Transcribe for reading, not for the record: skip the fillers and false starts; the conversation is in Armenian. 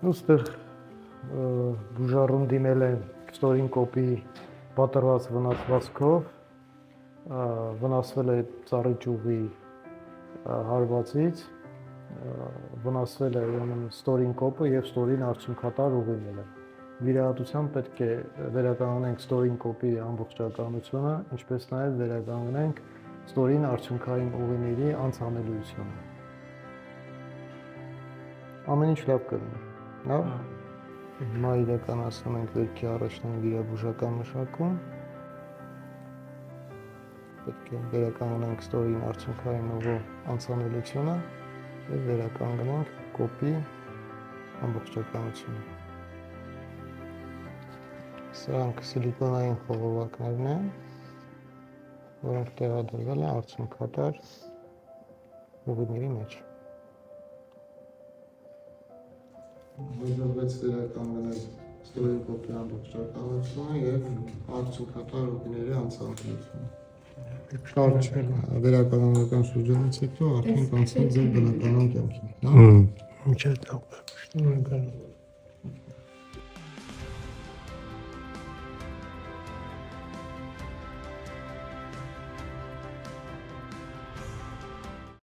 Ուստեղ բուժառում դիմել են ստորին կոպի պատրված վնասվածքով, վնասվել է ծառի ճյուղի հարվածից, վնասվել է ստորին կոպը և ստորին արդյունքատար ուղիները։ Վիրահատությամբ պետք է վերականգնենք ստորին կոպի ամբողջականությունը, ինչպես նաև վերականգնենք ստորին արդյունքային ուղիների անցանելիությունը։ Ամեն ինչ լավ կլինի, լավ։ Հիմա իրականացնում ենք վերքի առաջնային վիրաբուժական մշակում։ Պետք է վերականգնենք ստորին արդյունքային ուղու անցանելիությունը և վերականգնենք կոպի ամբողջականությունը։ Սրանք սիլիկոնային խողովակներն են, որոնք տեղադրվել են արդյունքատար ուղիների մեջ։ Հաջողվեց վերականգնել ստորին կոպի ամբողջականությունը և արդյունքատար ուղիների անցանելիությունը։ Կարճ վերականգնական շրջանից հետո արդեն կանցնել ձեր բնականոն կյանքին։ Ինչ է տակը, շնորհակալ եմ։